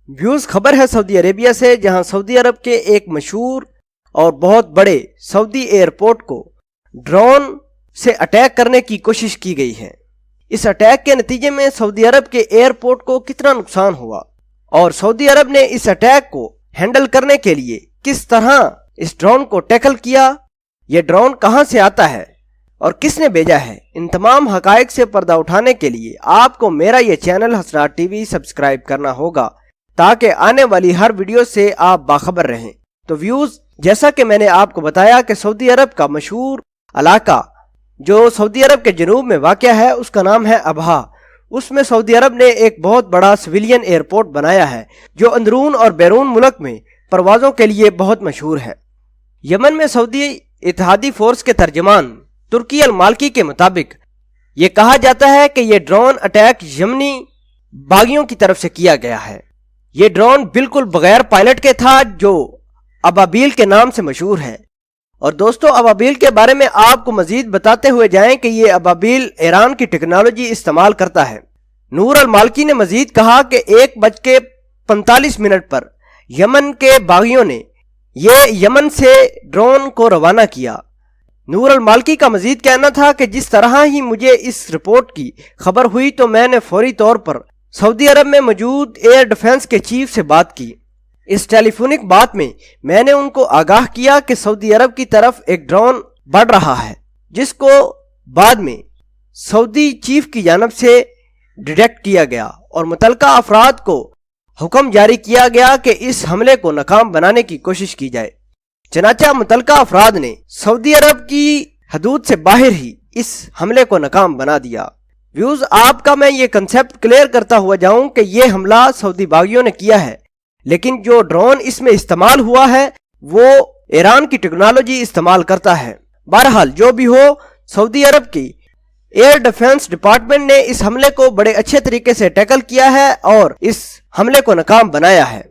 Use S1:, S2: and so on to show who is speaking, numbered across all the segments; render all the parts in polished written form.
S1: Views خبر ہے سعودی عربیہ سے، جہاں سعودی عرب کے ایک مشہور اور بہت بڑے سعودی ایئرپورٹ کو ڈرون سے اٹیک کرنے کی کوشش کی گئی ہے۔ اس اٹیک کے نتیجے میں سعودی عرب کے ایئرپورٹ کو کتنا نقصان ہوا اور سعودی عرب نے اس اٹیک کو ہینڈل کرنے کے لیے کس طرح اس ڈرون کو ٹیکل کیا، یہ ڈرون کہاں سے آتا ہے اور کس نے بھیجا ہے، ان تمام حقائق سے پردہ اٹھانے کے لیے آپ کو میرا یہ چینل حسرات ٹی وی سبسکرائب کرنا ہوگا تاکہ آنے والی ہر ویڈیو سے آپ باخبر رہیں۔ تو ویوز، جیسا کہ میں نے آپ کو بتایا کہ سعودی عرب کا مشہور علاقہ جو سعودی عرب کے جنوب میں واقع ہے اس کا نام ہے ابہا، اس میں سعودی عرب نے ایک بہت بڑا سویلین ایئرپورٹ بنایا ہے جو اندرون اور بیرون ملک میں پروازوں کے لیے بہت مشہور ہے۔ یمن میں سعودی اتحادی فورس کے ترجمان ترکی المالکی کے مطابق یہ کہا جاتا ہے کہ یہ ڈرون اٹیک یمنی باغیوں کی طرف سے کیا گیا ہے۔ یہ ڈرون بالکل بغیر پائلٹ کے تھا جو ابابیل کے نام سے مشہور ہے۔ اور دوستو، ابابیل کے بارے میں آپ کو مزید بتاتے ہوئے جائیں کہ یہ ابابیل ایران کی ٹیکنالوجی استعمال کرتا ہے۔ نور المالکی نے مزید کہا کہ 1:45 پر یمن کے باغیوں نے یہ یمن سے ڈرون کو روانہ کیا۔ نور المالکی کا مزید کہنا تھا کہ جس طرح ہی مجھے اس رپورٹ کی خبر ہوئی تو میں نے فوری طور پر سعودی عرب میں موجود ایئر ڈیفنس کے چیف سے بات کی۔ اس ٹیلی فونک بات میں نے ان کو آگاہ کیا کہ سعودی عرب کی طرف ایک ڈرون بڑھ رہا ہے، جس کو بعد میں سعودی چیف کی جانب سے ڈیٹیکٹ کیا گیا اور متعلقہ افراد کو حکم جاری کیا گیا کہ اس حملے کو ناکام بنانے کی کوشش کی جائے۔ چنانچہ متعلقہ افراد نے سعودی عرب کی حدود سے باہر ہی اس حملے کو ناکام بنا دیا۔ ویوز، آپ کا میں یہ کنسیپٹ کلیئر کرتا ہوا جاؤں کہ یہ حملہ سعودی باغیوں نے کیا ہے، لیکن جو ڈرون اس میں استعمال ہوا ہے وہ ایران کی ٹیکنالوجی استعمال کرتا ہے۔ بہرحال جو بھی ہو، سعودی عرب کی ایئر ڈیفنس ڈپارٹمنٹ نے اس حملے کو بڑے اچھے طریقے سے ٹیکل کیا ہے اور اس حملے کو ناکام بنایا ہے۔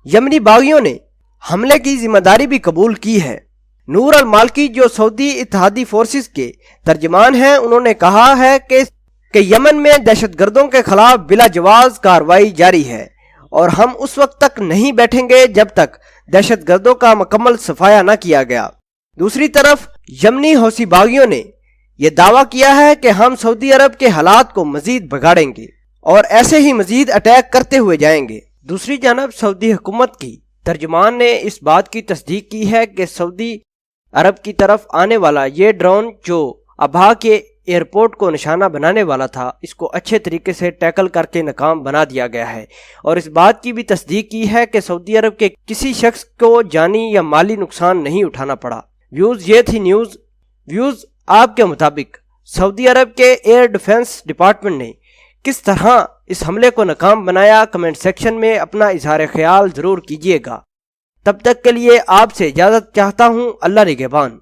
S1: یمنی باغیوں نے حملے کی ذمہ داری بھی قبول کی ہے۔ نور المالکی جو سعودی اتحادی فورسز کے ترجمان ہیں، انہوں نے کہا ہے کہ یمن میں دہشت گردوں کے خلاف بلا جواز کارروائی جاری ہے اور ہم اس وقت تک نہیں بیٹھیں گے جب تک دہشت گردوں کا مکمل صفایا نہ کیا گیا۔ دوسری طرف یمنی حوثی باغیوں نے یہ دعویٰ کیا ہے کہ ہم سعودی عرب کے حالات کو مزید بگاڑیں گے اور ایسے ہی مزید اٹیک کرتے ہوئے جائیں گے۔ دوسری جانب سعودی حکومت کی ترجمان نے اس بات کی تصدیق کی ہے کہ سعودی عرب کی طرف آنے والا یہ ڈرون جو ابہا کے ایئرپورٹ کو نشانہ بنانے والا تھا، اس کو اچھے طریقے سے ٹیکل کر کے ناکام بنا دیا گیا ہے، اور اس بات کی بھی تصدیق کی ہے کہ سعودی عرب کے کسی شخص کو جانی یا مالی نقصان نہیں اٹھانا پڑا۔ ویوز، یہ تھی نیوز۔ ویوز، آپ کے مطابق سعودی عرب کے ایئر ڈیفنس ڈپارٹمنٹ نے کس طرح اس حملے کو ناکام بنایا؟ کمنٹ سیکشن میں اپنا اظہار خیال ضرور کیجیے گا۔ تب تک کے لیے آپ سے اجازت چاہتا ہوں۔ اللہ نگہبان۔